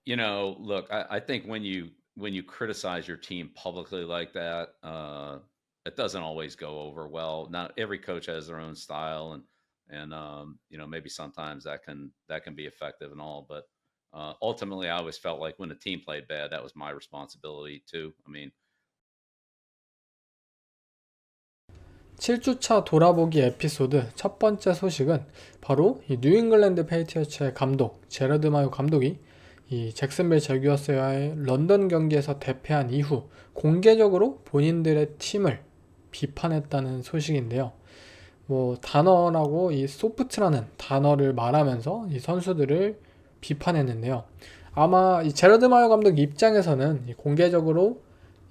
Look, I think when you criticize your team publicly like that, it doesn't always go over well. Not every coach has their own style, and maybe sometimes that can be effective and all. But ultimately, I always felt like when the team played bad, that was my responsibility too. I mean, 7주차 돌아보기 에피소드 첫 번째 소식은 바로 이 뉴잉글랜드 페이트리어츠의 감독 제러드 마요 감독이 이 잭슨빌 제규어스와의 런던 경기에서 대패한 이후 공개적으로 본인들의 팀을 비판했다는 소식인데요. 뭐 단어라고 이 소프트라는 단어를 말하면서 이 선수들을 비판했는데요. 아마 이 제러드 마요 감독 입장에서는 이 공개적으로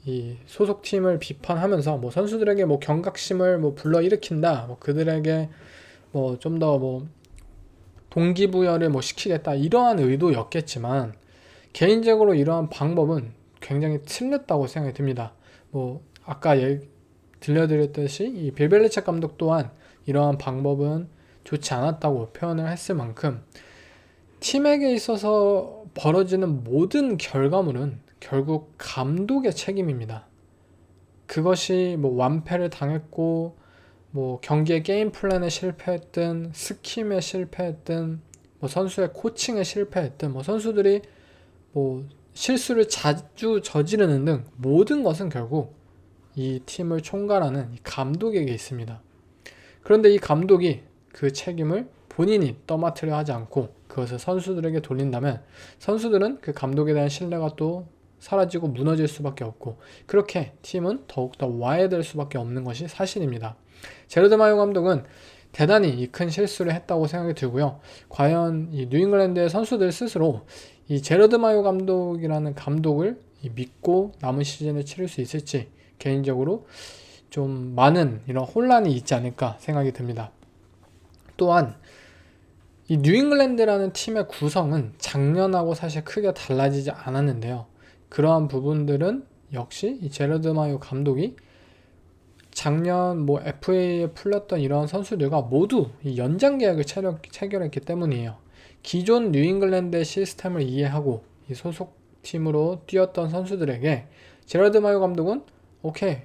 이 소속팀을 비판하면서 뭐 선수들에게 뭐 경각심을 뭐 불러일으킨다, 뭐 그들에게 뭐 좀 더 뭐 동기부여를 뭐 시키겠다 이러한 의도였겠지만 개인적으로 이러한 방법은 굉장히 틀렸다고 생각이 듭니다. 뭐 아까 들려드렸듯이 이 빌벨리책 감독 또한 이러한 방법은 좋지 않았다고 표현을 했을 만큼 팀에게 있어서 벌어지는 모든 결과물은 결국 감독의 책임입니다. 그것이 뭐 완패를 당했고 뭐 경기의 게임 플랜에 실패했든 스킴에 실패했든 뭐 선수의 코칭에 실패했든 뭐 선수들이 뭐 실수를 자주 저지르는 등 모든 것은 결국 이 팀을 총괄하는 이 감독에게 있습니다. 그런데 이 감독이 그 책임을 본인이 떠맡으려 하지 않고 그것을 선수들에게 돌린다면 선수들은 그 감독에 대한 신뢰가 또 사라지고 무너질 수밖에 없고 그렇게 팀은 더욱더 와해될 수밖에 없는 것이 사실입니다. 제로드 마요 감독은 대단히 이 큰 실수를 했다고 생각이 들고요. 과연 이 뉴잉글랜드의 선수들 스스로 이 제로드 마요 감독이라는 감독을 믿고 남은 시즌을 치를 수 있을지 개인적으로 좀 많은 이런 혼란이 있지 않을까 생각이 듭니다. 또한 이 뉴잉글랜드라는 팀의 구성은 작년하고 사실 크게 달라지지 않았는데요. 그러한 부분들은 역시 이 제러드 마요 감독이 작년 뭐 FA에 풀렸던 이러한 선수들과 모두 이 연장 계약을 체결했기 때문이에요. 기존 뉴잉글랜드의 시스템을 이해하고 이 소속 팀으로 뛰었던 선수들에게 제러드 마요 감독은 오케이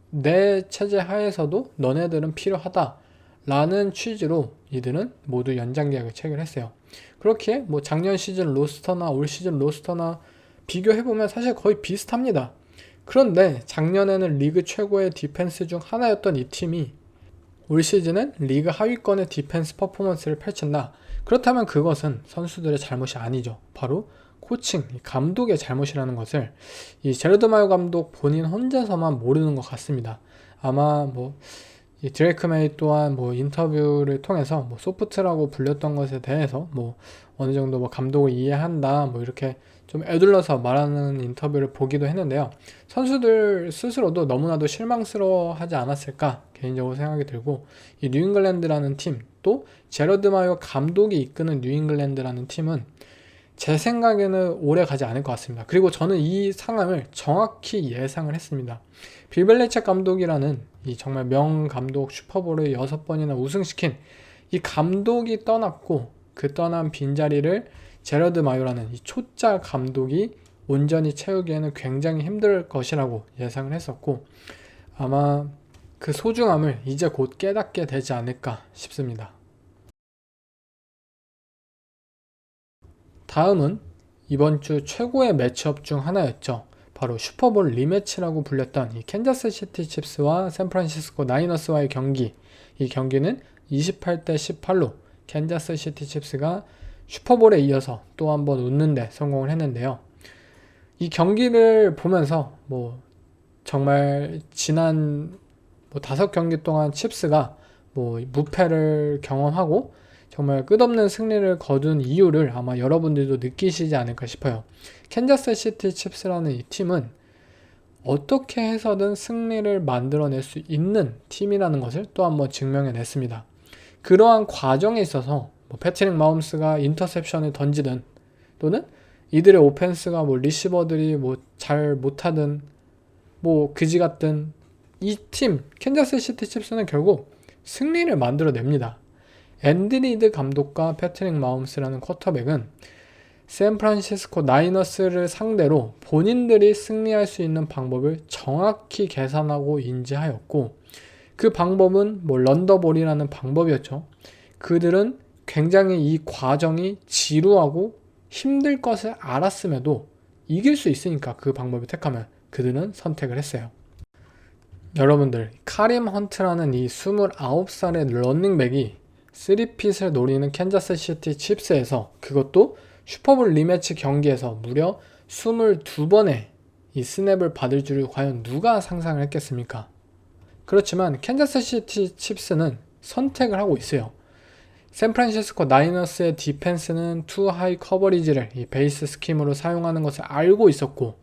내 체제 하에서도 너네들은 필요하다 라는 취지로 이들은 모두 연장 계약을 체결했어요. 그렇게 뭐 작년 시즌 로스터나 올 시즌 로스터나 비교해보면 사실 거의 비슷합니다. 그런데 작년에는 리그 최고의 디펜스 중 하나였던 이 팀이 올 시즌은 리그 하위권의 디펜스 퍼포먼스를 펼친다. 그렇다면 그것은 선수들의 잘못이 아니죠. 바로 코칭, 감독의 잘못이라는 것을 이 제러드 마요 감독 본인 혼자서만 모르는 것 같습니다. 아마 뭐 이 드레이크 메이 또한 뭐 인터뷰를 통해서 뭐 소프트라고 불렸던 것에 대해서 뭐 어느 정도 뭐 감독을 이해한다 뭐 이렇게 좀 애둘러서 말하는 인터뷰를 보기도 했는데요. 선수들 스스로도 너무나도 실망스러워하지 않았을까 개인적으로 생각이 들고 이 뉴잉글랜드라는 팀 또 제러드 마요 감독이 이끄는 뉴잉글랜드라는 팀은 제 생각에는 오래 가지 않을 것 같습니다. 그리고 저는 이 상황을 정확히 예상을 했습니다. 빌벨리책 감독이라는 이 정말 명 감독 슈퍼볼을 6번이나 우승시킨 이 감독이 떠났고 그 떠난 빈자리를 제러드 마요라는 이 초짜 감독이 온전히 채우기에는 굉장히 힘들 것이라고 예상을 했었고 아마 그 소중함을 이제 곧 깨닫게 되지 않을까 싶습니다. 다음은 이번 주 최고의 매치업 중 하나였죠. 바로 슈퍼볼 리매치라고 불렸던 이 캔자스 시티 칩스와 샌프란시스코 나이너스와의 경기. 이 경기는 28대 18로 캔자스 시티 칩스가 슈퍼볼에 이어서 또 한 번 웃는데 성공을 했는데요. 이 경기를 보면서 뭐 정말 지난 뭐 5경기 동안 칩스가 뭐 무패를 경험하고 정말 끝없는 승리를 거둔 이유를 아마 여러분들도 느끼시지 않을까 싶어요. 캔자스 시티 칩스라는 이 팀은 어떻게 해서든 승리를 만들어낼 수 있는 팀이라는 것을 또 한번 증명해냈습니다. 그러한 과정에 있어서 뭐 패트릭 마홈스가 인터셉션을 던지든 또는 이들의 오펜스가 뭐 리시버들이 뭐 잘 못하든 뭐 그지 같든 이 팀 캔자스 시티 칩스는 결국 승리를 만들어냅니다. 앤디 리드 감독과 패트릭 마홈스라는 쿼터백은 샌프란시스코 나이너스를 상대로 본인들이 승리할 수 있는 방법을 정확히 계산하고 인지하였고, 그 방법은 뭐 런더볼이라는 방법이었죠. 그들은 굉장히 이 과정이 지루하고 힘들 것을 알았음에도 이길 수 있으니까 그 방법을 택하면 그들은 선택을 했어요. 여러분들, 카림 헌트라는 이 29살의 런닝백이 3핏을 노리는 캔자스 시티 칩스에서, 그것도 슈퍼볼 리매치 경기에서 무려 22번의 이 스냅을 받을 줄을 과연 누가 상상을 했겠습니까? 그렇지만 캔자스 시티 칩스는 선택을 하고 있어요. 샌프란시스코 나이너스의 디펜스는 투 하이 커버리지를 이 베이스 스킴으로 사용하는 것을 알고 있었고,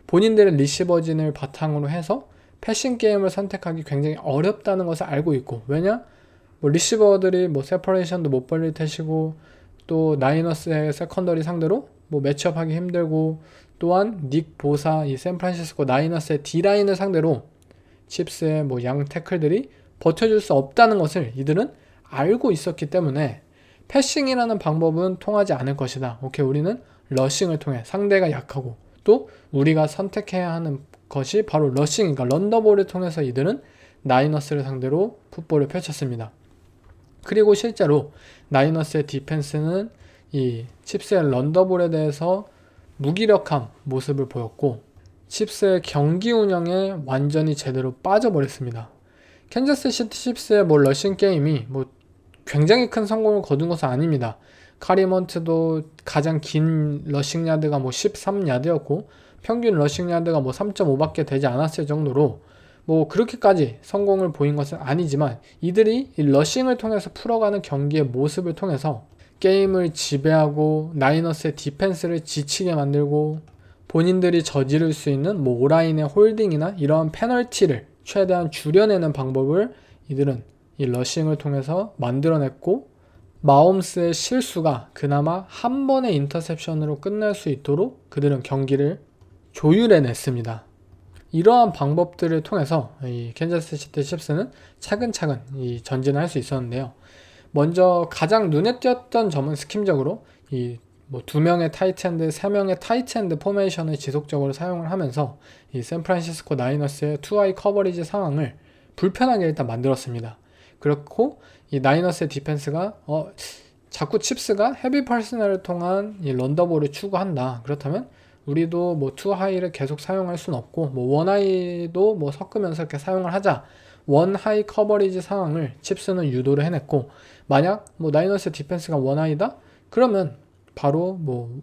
본인들의 리시버진을 바탕으로 해서 패싱 게임을 선택하기 굉장히 어렵다는 것을 알고 있고, 왜냐? 뭐 리시버들이 뭐 세퍼레이션도 못 벌릴 테시고, 또 나이너스의 세컨더리 상대로 뭐 매치업하기 힘들고, 또한 닉 보사 이 샌프란시스코 나이너스의 D라인을 상대로 칩스의 뭐 양 태클들이 버텨줄 수 없다는 것을 이들은 알고 있었기 때문에 패싱이라는 방법은 통하지 않을 것이다. 오케이, 우리는 러싱을 통해 상대가 약하고 또 우리가 선택해야 하는 것이 바로 러싱이니까 런더볼을 통해서 이들은 나이너스를 상대로 풋볼을 펼쳤습니다. 그리고 실제로 나이너스의 디펜스는 이 칩스의 런더볼에 대해서 무기력한 모습을 보였고, 칩스의 경기 운영에 완전히 제대로 빠져버렸습니다. 캔자스 시티 칩스의 뭐 러싱 게임이 뭐 굉장히 큰 성공을 거둔 것은 아닙니다. 카림 헌트도 가장 긴 러싱 야드가 뭐 13야드였고 평균 러싱 야드가 뭐 3.5밖에 되지 않았을 정도로 뭐 그렇게까지 성공을 보인 것은 아니지만, 이들이 이 러싱을 통해서 풀어가는 경기의 모습을 통해서 게임을 지배하고 나이너스의 디펜스를 지치게 만들고, 본인들이 저지를 수 있는 뭐 오라인의 홀딩이나 이러한 페널티를 최대한 줄여내는 방법을 이들은 이 러싱을 통해서 만들어냈고, 마홈스의 실수가 그나마 한 번의 인터셉션으로 끝날 수 있도록 그들은 경기를 조율해냈습니다. 이러한 방법들을 통해서 이 캔자스 시티 칩스는 차근차근 이 전진을 할 수 있었는데요. 먼저 가장 눈에 띄었던 점은 스킴적으로 이 뭐 2명의 타이트엔드, 3명의 타이트엔드 포메이션을 지속적으로 사용을 하면서 이 샌프란시스코 나이너스의 투아이 커버리지 상황을 불편하게 일단 만들었습니다. 그렇고 이 나이너스의 디펜스가 자꾸 칩스가 헤비 퍼스널을 통한 이 런더볼을 추구한다. 그렇다면 우리도 뭐 투하이를 계속 사용할 수는 없고 뭐 원하이도 뭐 섞으면서 이렇게 사용을 하자. 원하이 커버리지 상황을 칩스는 유도를 해냈고, 만약 뭐 나이너스 디펜스가 원하이다? 그러면 바로 뭐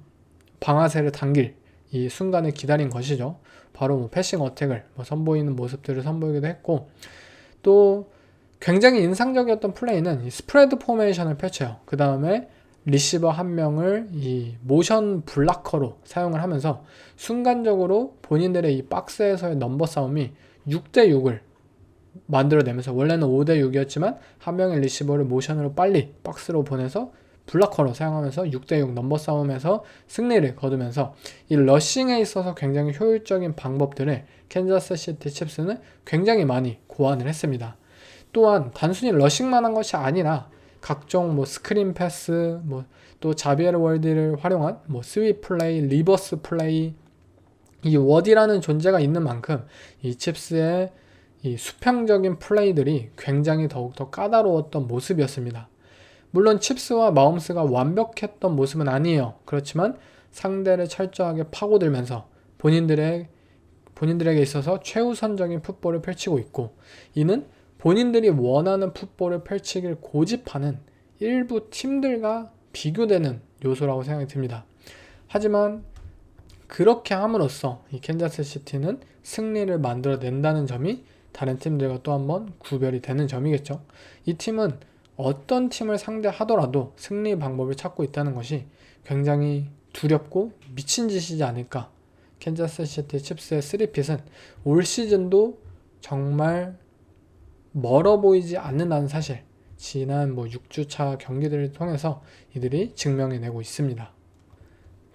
방아쇠를 당길 이 순간을 기다린 것이죠. 바로 뭐 패싱 어택을 뭐 선보이는 모습들을 선보이기도 했고, 또 굉장히 인상적이었던 플레이는 이 스프레드 포메이션을 펼쳐요. 그 다음에 리시버 한 명을 이 모션 블락커로 사용을 하면서 순간적으로 본인들의 이 박스에서의 넘버 싸움이 6대6을 만들어내면서, 원래는 5대6이었지만 한 명의 리시버를 모션으로 빨리 박스로 보내서 블락커로 사용하면서 6대6 넘버 싸움에서 승리를 거두면서 이 러싱에 있어서 굉장히 효율적인 방법들을 캔자스 시티 칩스는 굉장히 많이 고안을 했습니다. 또한 단순히 러싱만 한 것이 아니라 각종 뭐 스크린 패스, 뭐 또 자비에르 월드를 활용한 뭐 스윗 플레이, 리버스 플레이, 이 워디라는 존재가 있는 만큼 이 칩스의 이 수평적인 플레이들이 굉장히 더욱더 까다로웠던 모습이었습니다. 물론 칩스와 마홈스가 완벽했던 모습은 아니에요. 그렇지만 상대를 철저하게 파고들면서 본인들에게 있어서 최우선적인 풋볼을 펼치고 있고, 이는 본인들이 원하는 풋볼을 펼치길 고집하는 일부 팀들과 비교되는 요소라고 생각이 듭니다. 하지만 그렇게 함으로써 이 캔자스 시티는 승리를 만들어낸다는 점이 다른 팀들과 또 한번 구별이 되는 점이겠죠. 이 팀은 어떤 팀을 상대하더라도 승리 방법을 찾고 있다는 것이 굉장히 두렵고 미친 짓이지 않을까. 캔자스 시티 칩스의 3핏은 올 시즌도 정말 멀어 보이지 않는다는 사실, 지난 뭐 6주차 경기들을 통해서 이들이 증명해내고 있습니다.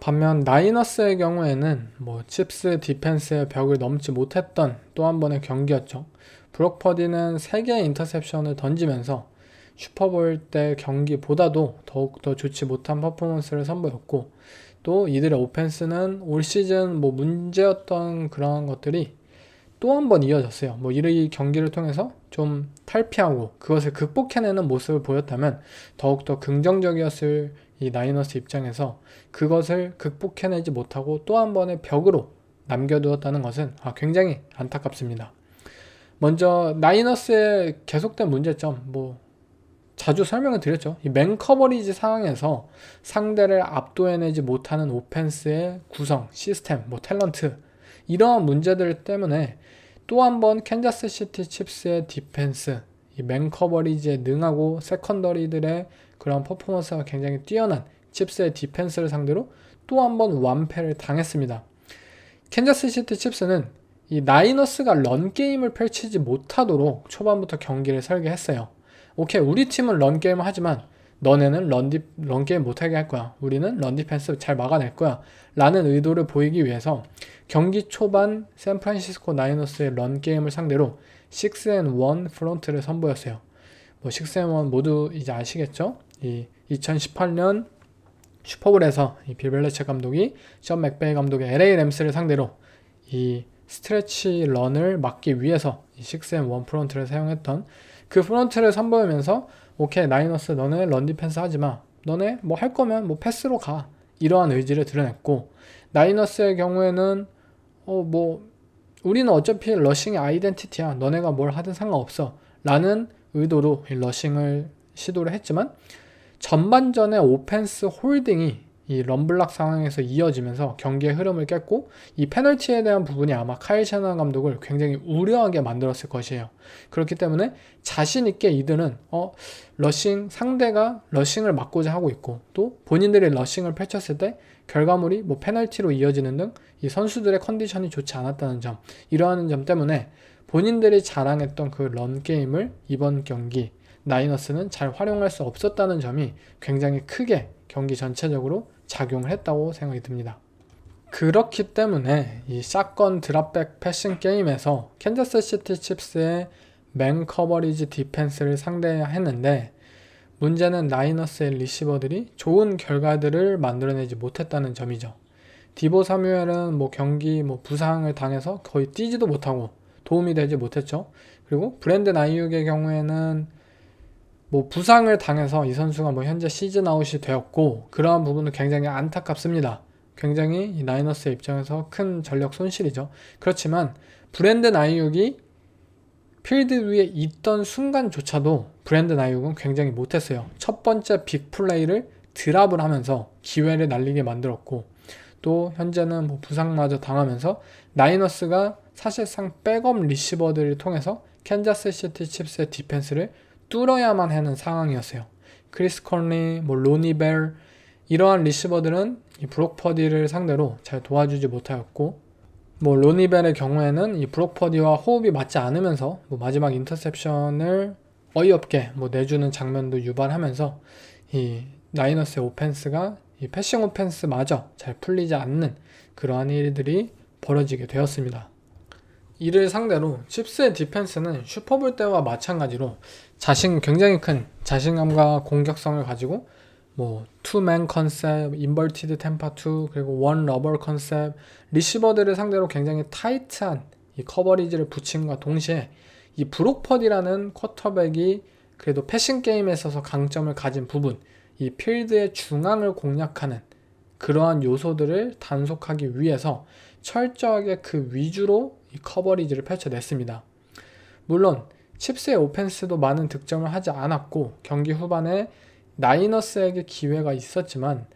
반면 나이너스의 경우에는 뭐 칩스 디펜스의 벽을 넘지 못했던 또 한 번의 경기였죠. 브록 퍼디는 3개의 인터셉션을 던지면서 슈퍼볼 때 경기보다도 더욱더 좋지 못한 퍼포먼스를 선보였고, 또 이들의 오펜스는 올 시즌 뭐 문제였던 그런 것들이 또 한 번 이어졌어요. 뭐 이 경기를 통해서 좀 탈피하고 그것을 극복해내는 모습을 보였다면 더욱더 긍정적이었을 이 나이너스 입장에서 그것을 극복해내지 못하고 또 한 번의 벽으로 남겨두었다는 것은 굉장히 안타깝습니다. 먼저 나이너스의 계속된 문제점, 뭐 자주 설명을 드렸죠. 이 맨 커버리지 상황에서 상대를 압도해내지 못하는 오펜스의 구성, 시스템, 뭐 탤런트, 이러한 문제들 때문에 또 한 번 캔자스 시티 칩스의 디펜스, 이 맨 커버리지에 능하고 세컨더리들의 그런 퍼포먼스가 굉장히 뛰어난 칩스의 디펜스를 상대로 또 한 번 완패를 당했습니다. 캔자스 시티 칩스는 이 나이너스가 런 게임을 펼치지 못하도록 초반부터 경기를 설계했어요. 오케이, 우리 팀은 런 게임을 하지만 너네는 런 게임 못하게 할 거야. 우리는 런 디펜스 잘 막아낼 거야. 라는 의도를 보이기 위해서 경기 초반 샌프란시스코 나이너스의 런 게임을 상대로 6&1 프론트를 선보였어요. 뭐 6&1 모두 이제 아시겠죠? 이 2018년 슈퍼볼에서 이 빌 벨리책 감독이 션 맥베이 감독의 LA 램스를 상대로 이 스트레치 런을 막기 위해서 이 6&1 프론트를 사용했던 그 프론트를 선보이면서 오케이, 나이너스 너네 런 디펜스 하지마, 너네 뭐 할 거면 뭐 패스로 가, 이러한 의지를 드러냈고, 나이너스의 경우에는 뭐 우리는 어차피 러싱의 아이덴티티야, 너네가 뭘 하든 상관없어 라는 의도로 이 러싱을 시도를 했지만 전반전의 오펜스 홀딩이 이 런블락 상황에서 이어지면서 경기의 흐름을 깼고, 이 페널티에 대한 부분이 아마 카일 샤나한 감독을 굉장히 우려하게 만들었을 것이에요. 그렇기 때문에 자신 있게 이들은 상대가 러싱을 막고자 하고 있고, 또 본인들이 러싱을 펼쳤을 때 결과물이 뭐 페널티로 이어지는 등 이 선수들의 컨디션이 좋지 않았다는 점, 이러한 점 때문에 본인들이 자랑했던 그 런 게임을 이번 경기 나이너스는 잘 활용할 수 없었다는 점이 굉장히 크게 경기 전체적으로 작용을 했다고 생각이 듭니다. 그렇기 때문에 이 샷건 드랍백 패싱 게임에서 캔자스 시티 칩스의 맨 커버리지 디펜스를 상대해야 했는데, 문제는 나이너스의 리시버들이 좋은 결과들을 만들어내지 못했다는 점이죠. 디보 사뮤엘은 뭐 경기 부상을 당해서 거의 뛰지도 못하고 도움이 되지 못했죠. 그리고 브랜든 아이육의 경우에는 뭐 부상을 당해서 이 선수가 뭐 현재 시즌 아웃이 되었고, 그러한 부분은 굉장히 안타깝습니다. 굉장히 이 나이너스의 입장에서 큰 전력 손실이죠. 그렇지만 브랜든 아이육이 필드 위에 있던 순간조차도 브랜든 아이육은 굉장히 못했어요. 첫 번째 빅 플레이를 드랍을 하면서 기회를 날리게 만들었고, 또 현재는 뭐 부상마저 당하면서 나이너스가 사실상 백업 리시버들을 통해서 캔자스 시티 칩스의 디펜스를 뚫어야만 하는 상황이었어요. 크리스 컨리, 뭐 로니 벨, 이러한 리시버들은 이 브록 퍼디를 상대로 잘 도와주지 못하였고, 뭐 로니 벨의 경우에는 이 브록 퍼디와 호흡이 맞지 않으면서 뭐 마지막 인터셉션을 어이없게 뭐 내주는 장면도 유발하면서 이 나이너스의 오펜스가 이 패싱 오펜스마저 잘 풀리지 않는 그러한 일들이 벌어지게 되었습니다. 이를 상대로 칩스의 디펜스는 슈퍼볼 때와 마찬가지로 굉장히 큰 자신감과 공격성을 가지고 뭐 투맨 컨셉, 인버티드 템파 2, 그리고 원 러버 컨셉, 리시버들을 상대로 굉장히 타이트한 이 커버리지를 붙임과 동시에 이 브록 퍼디라는 쿼터백이 그래도 패싱 게임에 있어서 강점을 가진 부분, 이 필드의 중앙을 공략하는 그러한 요소들을 단속하기 위해서 철저하게 그 위주로 이 커버리지를 펼쳐냈습니다. 물론 칩스의 오펜스도 많은 득점을 하지 않았고, 경기 후반에 나이너스에게 기회가 있었지만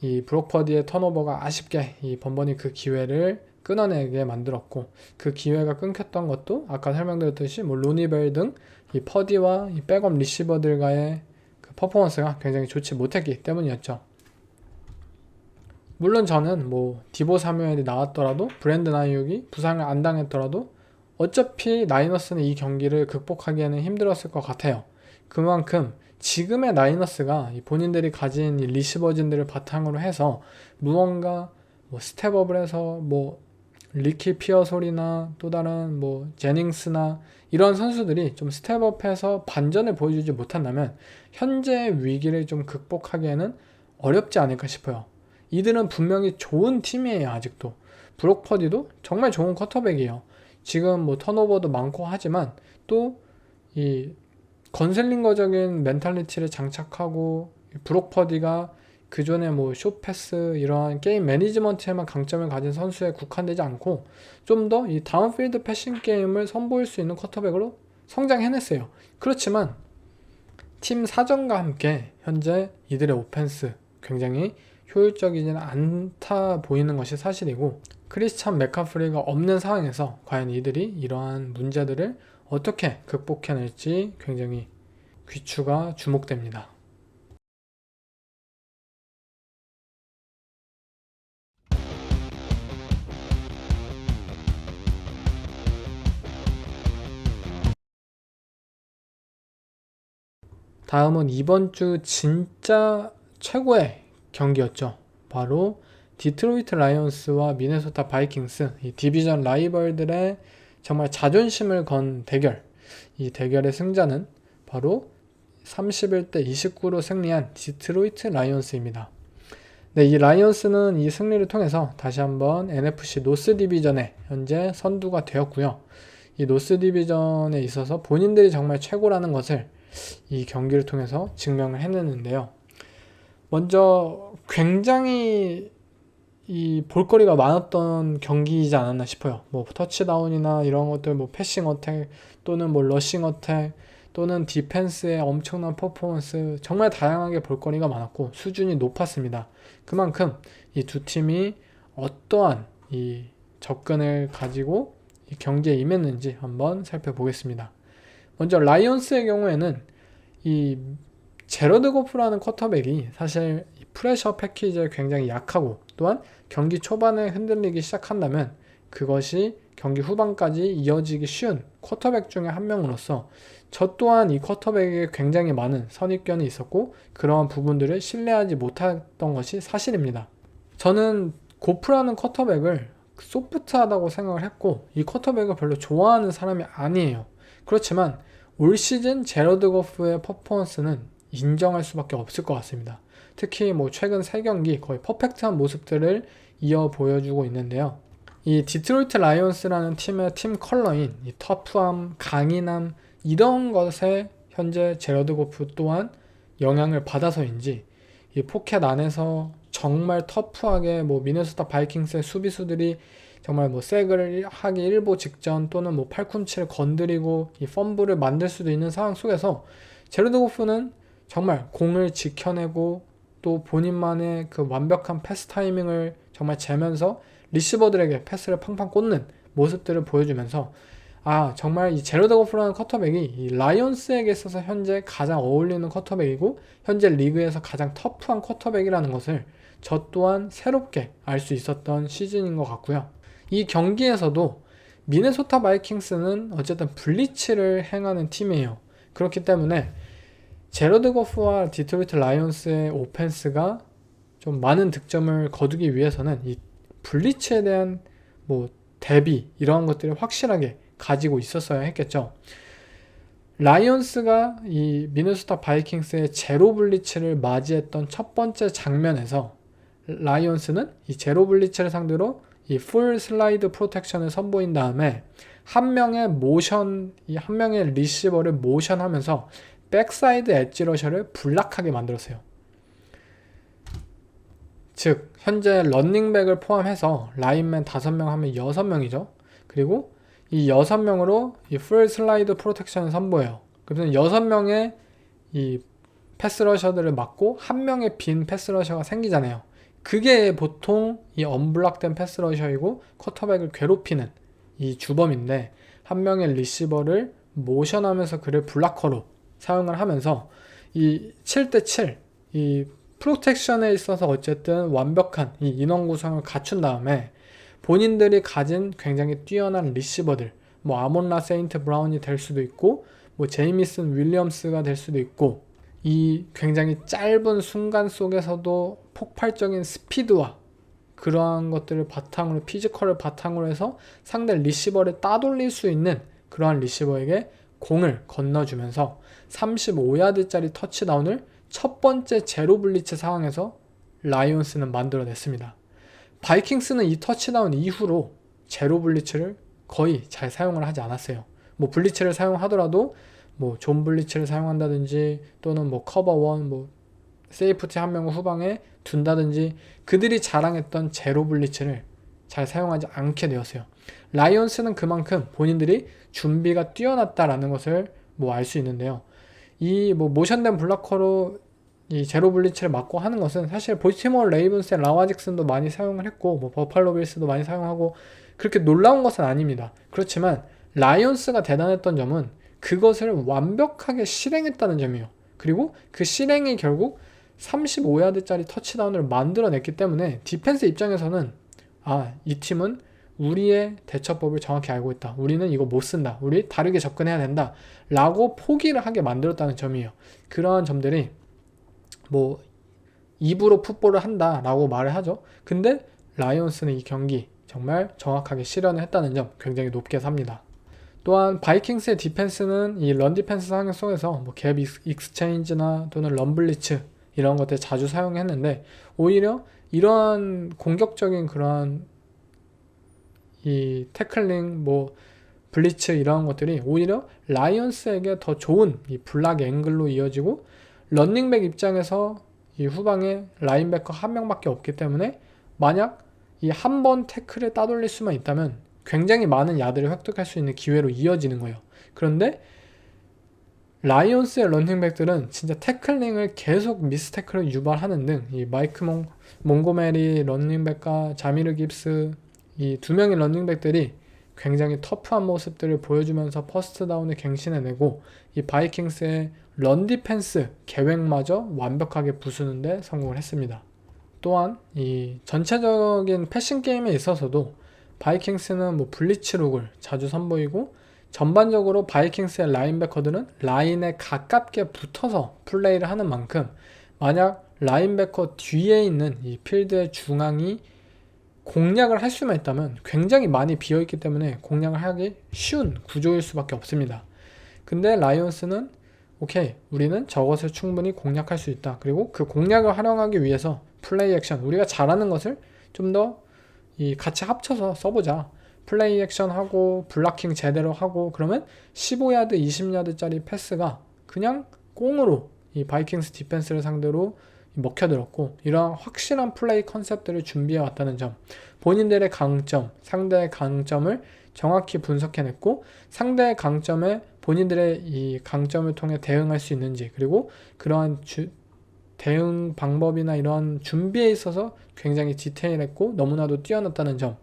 이 브록 퍼디의 턴오버가 아쉽게 이 번번이 그 기회를 끊어내게 만들었고, 그 기회가 끊겼던 것도 아까 설명드렸듯이 뭐 로니벨 등 이 퍼디와 이 백업 리시버들과의 그 퍼포먼스가 굉장히 좋지 못했기 때문이었죠. 물론 저는 뭐 디보 사뮤엘이 나왔더라도, 브랜든 아이육이 부상을 안 당했더라도 어차피 나이너스는 이 경기를 극복하기에는 힘들었을 것 같아요. 그만큼 지금의 나이너스가 본인들이 가진 이 리시버진들을 바탕으로 해서 무언가 뭐 스텝업을 해서 뭐 리키 피어솔이나 또 다른 뭐 제닝스나 이런 선수들이 좀 스텝업해서 반전을 보여주지 못한다면 현재의 위기를 좀 극복하기에는 어렵지 않을까 싶어요. 이들은 분명히 좋은 팀이에요. 아직도 브록 퍼디도 정말 좋은 쿼터백이에요. 지금 뭐 턴오버도 많고 하지만 또 이 건슬링거적인 멘탈리티를 장착하고 브록 퍼디가 그 전에 뭐 숏패스 이러한 게임 매니지먼트에만 강점을 가진 선수에 국한되지 않고 좀 더 이 다운필드 패싱 게임을 선보일 수 있는 쿼터백으로 성장해냈어요. 그렇지만 팀 사정과 함께 현재 이들의 오펜스 굉장히 효율적이지는 않다 보이는 것이 사실이고, 크리스찬 맥카프리가 없는 상황에서 과연 이들이 이러한 문제들을 어떻게 극복해낼지 굉장히 귀추가 주목됩니다. 다음은 이번 주 진짜 최고의 경기였죠. 바로 디트로이트 라이온스와 미네소타 바이킹스, 이 디비전 라이벌들의 정말 자존심을 건 대결. 이 대결의 승자는 바로 31대 29로 승리한 디트로이트 라이온스입니다. 네, 이 라이온스는 이 승리를 통해서 다시 한번 NFC 노스 디비전에 현재 선두가 되었고요. 이 노스 디비전에 있어서 본인들이 정말 최고라는 것을 이 경기를 통해서 증명을 해냈는데요. 먼저 굉장히 이 볼거리가 많았던 경기이지 않았나 싶어요. 뭐 터치다운이나 이런 것들, 뭐 패싱 어택 또는 뭐 러싱 어택 또는 디펜스의 엄청난 퍼포먼스, 정말 다양하게 볼거리가 많았고 수준이 높았습니다. 그만큼 이 두 팀이 어떠한 이 접근을 가지고 이 경기에 임했는지 한번 살펴보겠습니다. 먼저 라이온스의 경우에는 이 제러드 고프라는 쿼터백이 사실 프레셔 패키지에 굉장히 약하고, 또한 경기 초반에 흔들리기 시작한다면 그것이 경기 후반까지 이어지기 쉬운 쿼터백 중에 한 명으로서 저 또한 이 쿼터백에 굉장히 많은 선입견이 있었고 그러한 부분들을 신뢰하지 못했던 것이 사실입니다. 저는 고프라는 쿼터백을 소프트하다고 생각을 했고 이 쿼터백을 별로 좋아하는 사람이 아니에요. 그렇지만 올 시즌 제러드 고프의 퍼포먼스는 인정할 수밖에 없을 것 같습니다. 특히 뭐 최근 3경기 거의 퍼펙트한 모습들을 이어 보여주고 있는데요. 이 디트로이트 라이온스라는 팀의 팀 컬러인 이 터프함, 강인함 이런 것에 현재 제러드 고프 또한 영향을 받아서인지 이 포켓 안에서 정말 터프하게 뭐 미네소타 바이킹스의 수비수들이 정말 뭐 색을 하기 일보 직전 또는 뭐 팔꿈치를 건드리고 이 펌블을 만들 수도 있는 상황 속에서 제러드 고프는 정말 공을 지켜내고 또 본인만의 그 완벽한 패스 타이밍을 정말 재면서 리시버들에게 패스를 팡팡 꽂는 모습들을 보여주면서 정말 이 제러드 고프라는 쿼터백이 이 라이온스에게 있어서 현재 가장 어울리는 쿼터백이고 현재 리그에서 가장 터프한 쿼터백이라는 것을 저 또한 새롭게 알 수 있었던 시즌인 것 같고요. 이 경기에서도 미네소타 바이킹스는 어쨌든 블리츠를 행하는 팀이에요. 그렇기 때문에 제러드 고프와 디트로이트 라이온스의 오펜스가 좀 많은 득점을 거두기 위해서는 이 블리츠에 대한 뭐 대비 이러한 것들을 확실하게 가지고 있었어야 했겠죠. 라이온스가 이 미네소타 바이킹스의 제로 블리츠를 맞이했던 첫 번째 장면에서 라이온스는 이 제로 블리츠를 상대로 이 풀 슬라이드 프로텍션을 선보인 다음에 한 명의 리시버를 모션하면서 백사이드 엣지 러셔를 블락하게 만들었어요. 즉 현재 런닝백을 포함해서 라인맨 5명 하면 6명이죠. 그리고 이 6명으로 이 풀 슬라이드 프로텍션을 선보여요. 그래서 6명의 이 패스러셔들을 막고 한 명의 빈 패스러셔가 생기잖아요. 그게 보통 이 언블락된 패스러셔이고 쿼터백을 괴롭히는 이 주범인데, 한 명의 리시버를 모션하면서 그를 블락커로 사용을 하면서 이 7대7 이 프로텍션에 있어서 어쨌든 완벽한 이 인원 구성을 갖춘 다음에 본인들이 가진 굉장히 뛰어난 리시버들, 뭐 아몬라 세인트 브라운이 될 수도 있고 뭐 제이미슨 윌리엄스가 될 수도 있고, 이 굉장히 짧은 순간 속에서도 폭발적인 스피드와 그러한 것들을 바탕으로, 피지컬을 바탕으로 해서 상대 리시버를 따돌릴 수 있는 그러한 리시버에게 공을 건너주면서 35야드짜리 터치다운을 첫 번째 제로 블리츠 상황에서 라이온스는 만들어냈습니다. 바이킹스는 이 터치다운 이후로 제로 블리츠를 거의 잘 사용을 하지 않았어요. 뭐 블리츠를 사용하더라도 뭐 존 블리츠를 사용한다든지 또는 뭐 커버 원, 뭐 세이프티 한 명을 후방에 둔다든지 그들이 자랑했던 제로 블리츠를 잘 사용하지 않게 되었어요. 라이온스는 그만큼 본인들이 준비가 뛰어났다라는 것을 뭐 알 수 있는데요. 이 뭐 모션된 블러커로 이 제로 블리츠를 막고 하는 것은 사실 볼티모어 레이븐스의 라와 잭슨도 많이 사용을 했고 뭐 버팔로 빌스도 많이 사용하고 그렇게 놀라운 것은 아닙니다. 그렇지만 라이온스가 대단했던 점은 그것을 완벽하게 실행했다는 점이에요. 그리고 그 실행이 결국 35야드짜리 터치다운을 만들어냈기 때문에 디펜스 입장에서는 이 팀은 우리의 대처법을 정확히 알고 있다. 우리는 이거 못 쓴다. 우리 다르게 접근해야 된다. 라고 포기를 하게 만들었다는 점이에요. 그러한 점들이 뭐 입으로 풋볼을 한다 라고 말을 하죠. 근데 라이온스는 이 경기 정말 정확하게 실현을 했다는 점 굉장히 높게 삽니다. 또한 바이킹스의 디펜스는 이 런 디펜스 상황 속에서 뭐 갭 익스체인지나 또는 럼블리츠 이런 것들 자주 사용했는데 오히려 이러한 공격적인 그러한 이 태클링 뭐 블리츠 이런 것들이 오히려 라이온스에게 더 좋은 이 블락 앵글로 이어지고 런닝백 입장에서 이 후방에 라인베커 한 명밖에 없기 때문에 만약 이 한 번 태클을 따돌릴 수만 있다면 굉장히 많은 야드를 획득할 수 있는 기회로 이어지는 거예요. 그런데 라이온스의 런닝백들은 진짜 태클링을 계속 미스태클을 유발하는 등 이 마이크 몽고메리 런닝백과 자미르 깁스 이 두 명의 런닝백들이 굉장히 터프한 모습들을 보여주면서 퍼스트 다운을 갱신해내고 이 바이킹스의 런 디펜스 계획마저 완벽하게 부수는데 성공을 했습니다. 또한 이 전체적인 패싱 게임에 있어서도 바이킹스는 뭐 블리츠 룩을 자주 선보이고 전반적으로 바이킹스의 라인베커들은 라인에 가깝게 붙어서 플레이를 하는 만큼 만약 라인베커 뒤에 있는 이 필드의 중앙이 공략을 할 수만 있다면 굉장히 많이 비어있기 때문에 공략을 하기 쉬운 구조일 수밖에 없습니다. 근데 라이온스는 오케이, 우리는 저것을 충분히 공략할 수 있다. 그리고 그 공략을 활용하기 위해서 플레이 액션, 우리가 잘하는 것을 좀 더 같이 합쳐서 써보자. 플레이 액션 하고 블락킹 제대로 하고 그러면 15야드, 20야드짜리 패스가 그냥 꽁으로 이 바이킹스 디펜스를 상대로 먹혀들었고 이러한 확실한 플레이 컨셉들을 준비해 왔다는 점, 본인들의 강점, 상대의 강점을 정확히 분석해냈고 상대의 강점에 본인들의 이 강점을 통해 대응할 수 있는지 그리고 그러한 대응 방법이나 이러한 준비에 있어서 굉장히 디테일했고 너무나도 뛰어났다는 점,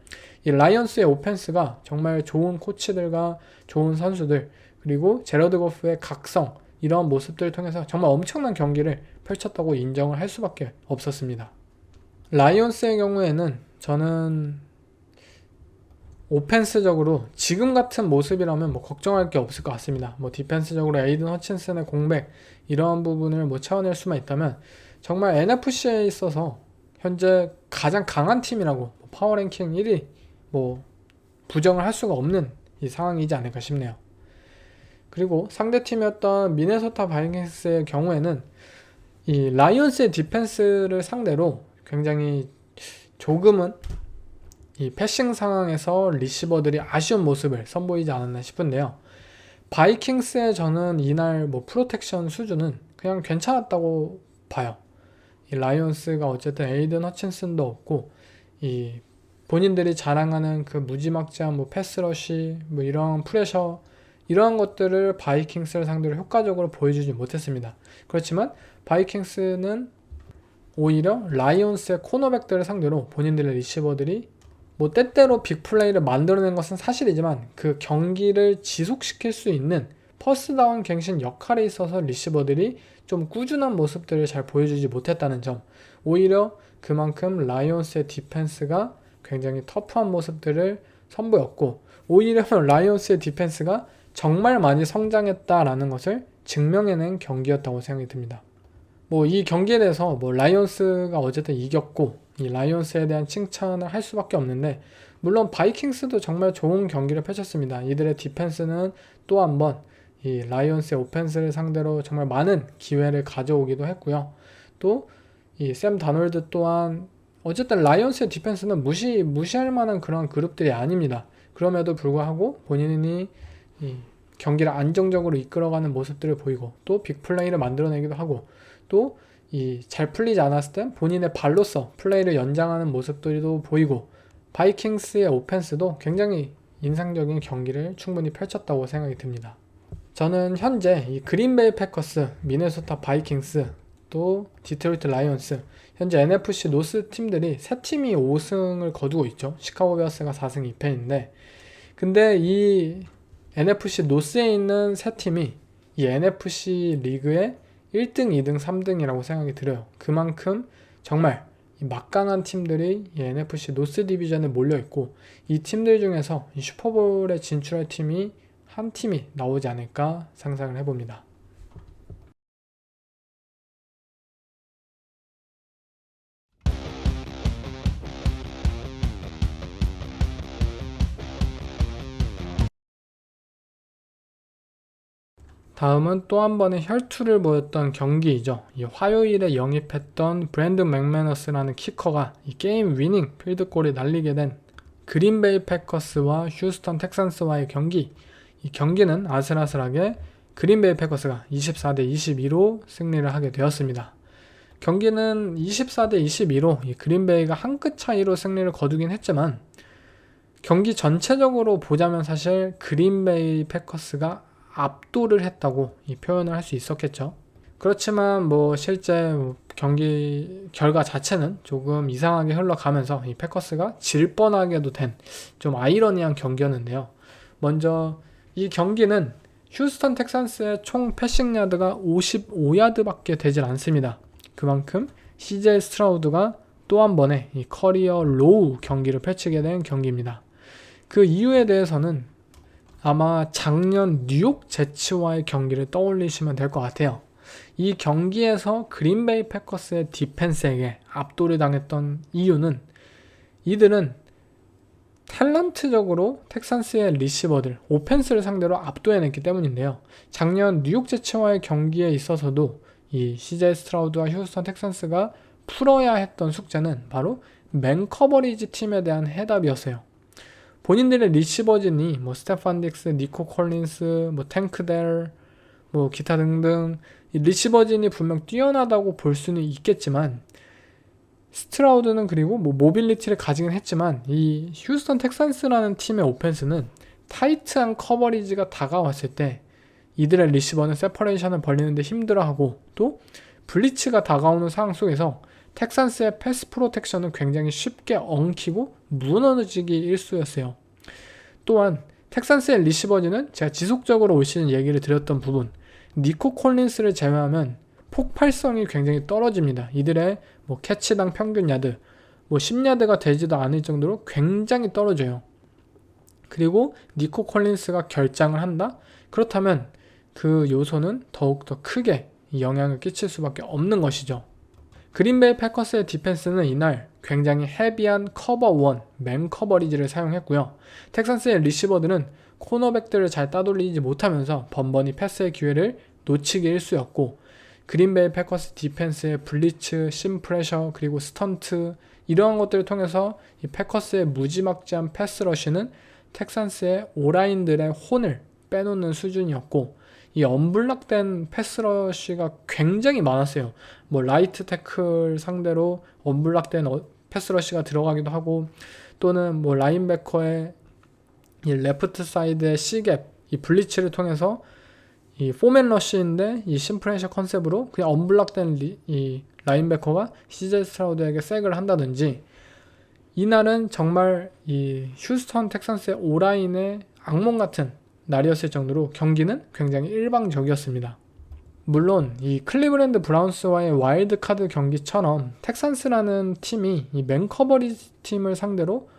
이 라이언스의 오펜스가 정말 좋은 코치들과 좋은 선수들 그리고 제러드 고프의 각성 이러한 모습들을 통해서 정말 엄청난 경기를 펼쳤다고 인정을 할 수밖에 없었습니다. 라이온스의 경우에는 저는 오펜스적으로 지금 같은 모습이라면 뭐 걱정할 게 없을 것 같습니다. 뭐 디펜스적으로 에이든 허친슨의 공백 이러한 부분을 뭐 채워낼 수만 있다면 정말 NFC에 있어서 현재 가장 강한 팀이라고 파워랭킹 1위 뭐 부정을 할 수가 없는 이 상황이지 않을까 싶네요. 그리고 상대팀이었던 미네소타 바이킹스의 경우에는 이 라이온스의 디펜스를 상대로 굉장히 조금은 이 패싱 상황에서 리시버들이 아쉬운 모습을 선보이지 않았나 싶은데요. 바이킹스의 저는 이날 뭐 프로텍션 수준은 그냥 괜찮았다고 봐요. 이 라이온스가 어쨌든 에이든 허친슨도 없고 이 본인들이 자랑하는 그 무지막지한 뭐 패스러시 뭐 이런 프레셔 이러한 것들을 바이킹스를 상대로 효과적으로 보여주지 못했습니다. 그렇지만 바이킹스는 오히려 라이온스의 코너백들을 상대로 본인들의 리시버들이 뭐 때때로 빅플레이를 만들어낸 것은 사실이지만 그 경기를 지속시킬 수 있는 퍼스트다운 갱신 역할에 있어서 리시버들이 좀 꾸준한 모습들을 잘 보여주지 못했다는 점, 오히려 그만큼 라이온스의 디펜스가 굉장히 터프한 모습들을 선보였고 오히려 라이온스의 디펜스가 정말 많이 성장했다라는 것을 증명해낸 경기였다고 생각이 듭니다. 뭐 이 경기에 대해서 뭐 라이온스가 어쨌든 이겼고 이 라이온스에 대한 칭찬을 할 수밖에 없는데 물론 바이킹스도 정말 좋은 경기를 펼쳤습니다. 이들의 디펜스는 또 한 번 이 라이온스의 오펜스를 상대로 정말 많은 기회를 가져오기도 했고요. 또 이 샘 다놀드 또한 어쨌든 라이온스의 디펜스는 무시할 만한 그런 그룹들이 아닙니다. 그럼에도 불구하고 본인이 이 경기를 안정적으로 이끌어가는 모습들을 보이고 또 빅플레이를 만들어내기도 하고 또 이 잘 풀리지 않았을 땐 본인의 발로서 플레이를 연장하는 모습들도 보이고 바이킹스의 오펜스도 굉장히 인상적인 경기를 충분히 펼쳤다고 생각이 듭니다. 저는 현재 이 그린베이 패커스, 미네소타 바이킹스, 또 디트로이트 라이온스 현재 NFC 노스 팀들이 세 팀이 5승을 거두고 있죠. 시카고 베어스가 4승 2패인데 근데 이 NFC 노스에 있는 세 팀이 이 NFC 리그의 1등, 2등, 3등이라고 생각이 들어요. 그만큼 정말 이 막강한 팀들이 이 NFC 노스 디비전에 몰려있고 이 팀들 중에서 이 슈퍼볼에 진출할 팀이 한 팀이 나오지 않을까 상상을 해봅니다. 다음은 또 한 번의 혈투를 보였던 경기이죠. 이 화요일에 영입했던 브랜든 맥매너스라는 키커가 이 게임 위닝 필드골을 날리게 된 그린베이 패커스와 휴스턴 텍산스와의 경기. 이 경기는 아슬아슬하게 그린베이 패커스가 24대 22로 승리를 하게 되었습니다. 경기는 24대 22로 이 그린베이가 한 끗 차이로 승리를 거두긴 했지만 경기 전체적으로 보자면 사실 그린베이 패커스가 압도를 했다고 이 표현을 할 수 있었겠죠. 그렇지만 뭐 실제 경기 결과 자체는 조금 이상하게 흘러가면서 이 패커스가 질 뻔하게도 된 좀 아이러니한 경기였는데요. 먼저 이 경기는 휴스턴 텍산스의 총 패싱 야드가 55야드밖에 되질 않습니다. 그만큼 CJ 스트라우드가 또 한 번의 이 커리어 로우 경기를 펼치게 된 경기입니다. 그 이유에 대해서는 아마 작년 뉴욕 제츠와의 경기를 떠올리시면 될 것 같아요. 이 경기에서 그린베이 패커스의 디펜스에게 압도를 당했던 이유는 이들은 탤런트적으로 텍산스의 리시버들, 오펜스를 상대로 압도해냈기 때문인데요. 작년 뉴욕 제츠와의 경기에 있어서도 이 CJ 스트라우드와 휴스턴 텍산스가 풀어야 했던 숙제는 바로 맨 커버리지 팀에 대한 해답이었어요. 본인들의 리시버진이 뭐 스테판 딕스, 니코 콜린스, 뭐 탱크델, 뭐 기타 등등 이 리시버진이 분명 뛰어나다고 볼 수는 있겠지만 스트라우드는 그리고 뭐 모빌리티를 가지긴 했지만 이 휴스턴 텍산스라는 팀의 오펜스는 타이트한 커버리지가 다가왔을 때 이들의 리시버는 세퍼레이션을 벌리는데 힘들어하고 또 블리츠가 다가오는 상황 속에서 텍산스의 패스 프로텍션은 굉장히 쉽게 엉키고 무너지기 일쑤였어요. 또한 텍산스의 리시버진은 제가 지속적으로 올 시즌 얘기를 드렸던 부분 니코 콜린스를 제외하면 폭발성이 굉장히 떨어집니다. 이들의 뭐 캐치당 평균 야드 뭐 10야드가 되지도 않을 정도로 굉장히 떨어져요. 그리고 니코 콜린스가 결장을 한다? 그렇다면 그 요소는 더욱더 크게 영향을 끼칠 수밖에 없는 것이죠. 그린베이 패커스의 디펜스는 이날 굉장히 헤비한 커버 1, 맨 커버리지를 사용했고요. 텍산스의 리시버들은 코너백들을 잘 따돌리지 못하면서 번번이 패스의 기회를 놓치기 일쑤였고 그린베이 패커스 디펜스의 블리츠, 심프레셔, 그리고 스턴트 이러한 것들을 통해서 이 패커스의 무지막지한 패스러쉬는 텍산스의 오라인들의 혼을 빼놓는 수준이었고 이 언블락된 패스러쉬가 굉장히 많았어요. 뭐 라이트 태클 상대로 언블락된 패스러쉬가 들어가기도 하고 또는 뭐 라인베커의 이 레프트 사이드의 C갭 이 블리츠를 통해서 이 포맨 러쉬인데 이 심프레셔 컨셉으로 그냥 언블락된 이 라인베커가 CJ 스트라우드에게 색을 한다든지 이날은 정말 이 휴스턴 텍산스의 오라인의 악몽 같은 날이었을 정도로 경기는 굉장히 일방적이었습니다. 물론 이 클리브랜드 브라운스와의 와일드카드 경기처럼 텍산스라는 팀이 이 맨 커버리지 팀을 상대로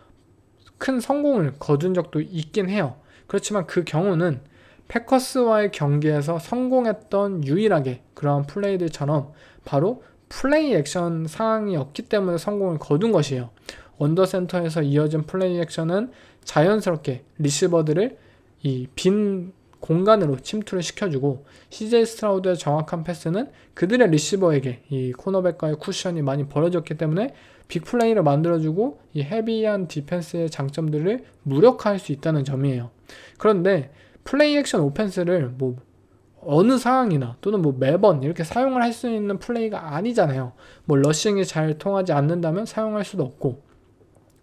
큰 성공을 거둔 적도 있긴 해요. 그렇지만 그 경우는 패커스와의 경기에서 성공했던 유일하게 그러한 플레이들처럼 바로 플레이 액션 상황이었기 때문에 성공을 거둔 것이에요. 언더센터에서 이어진 플레이 액션은 자연스럽게 리시버들을 이 빈 공간으로 침투를 시켜주고 CJ 스트라우드의 정확한 패스는 그들의 리시버에게 이 코너백과의 쿠션이 많이 벌어졌기 때문에 빅플레이를 만들어주고 이 헤비한 디펜스의 장점들을 무력화할 수 있다는 점이에요. 그런데 플레이 액션 오펜스를 뭐 어느 상황이나 또는 뭐 매번 이렇게 사용을 할 수 있는 플레이가 아니잖아요. 뭐 러싱이 잘 통하지 않는다면 사용할 수도 없고,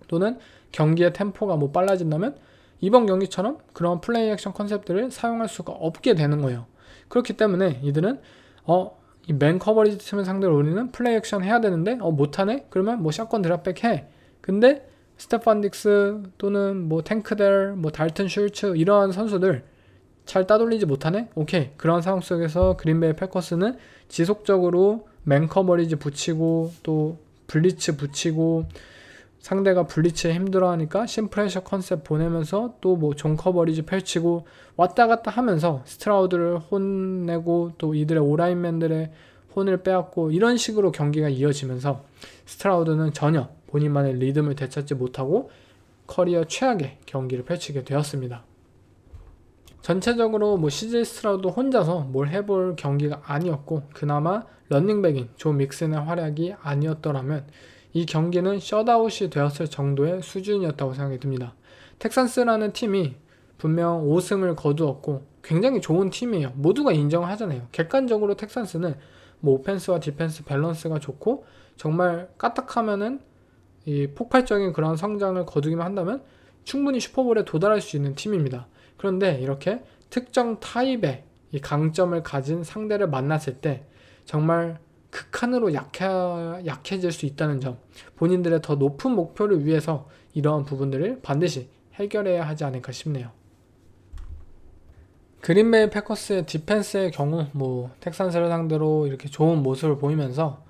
또는 경기의 템포가 뭐 빨라진다면 이번 경기처럼 그런 플레이 액션 컨셉들을 사용할 수가 없게 되는 거예요. 그렇기 때문에 이들은 이 맨 커버리지 팀을 상대로 우리는 플레이 액션 해야 되는데 못하네? 그러면 뭐 샷건 드랍백 해. 근데 스테판 딕스 또는 뭐 탱크델, 뭐 달튼 슐츠 이러한 선수들 잘 따돌리지 못하네? 오케이. 그런 상황 속에서 그린베이 패커스는 지속적으로 맨 커버리지 붙이고 또 블리츠 붙이고 상대가 블리츠에 힘들어하니까 심프레셔 컨셉 보내면서 또 뭐 존 커버리지 펼치고 왔다 갔다 하면서 스트라우드를 혼내고 또 이들의 오라인맨들의 혼을 빼앗고 이런 식으로 경기가 이어지면서 스트라우드는 전혀 본인만의 리듬을 되찾지 못하고 커리어 최악의 경기를 펼치게 되었습니다. 전체적으로 뭐 CJ 스트라우드 혼자서 뭘 해볼 경기가 아니었고, 그나마 런닝백인 조 믹슨의 활약이 아니었더라면 이 경기는 셧아웃이 되었을 정도의 수준이었다고 생각이 듭니다. 텍산스라는 팀이 분명 5승을 거두었고 굉장히 좋은 팀이에요. 모두가 인정하잖아요. 객관적으로 텍산스는 뭐 오펜스와 디펜스 밸런스가 좋고 정말 까딱하면은 이 폭발적인 그런 성장을 거두기만 한다면 충분히 슈퍼볼에 도달할 수 있는 팀입니다. 그런데 이렇게 특정 타입의 이 강점을 가진 상대를 만났을 때 정말 극한으로 약해질 수 있다는 점, 본인들의 더 높은 목표를 위해서 이러한 부분들을 반드시 해결해야 하지 않을까 싶네요. 그린베이 패커스의 디펜스의 경우 뭐 텍산스를 상대로 이렇게 좋은 모습을 보이면서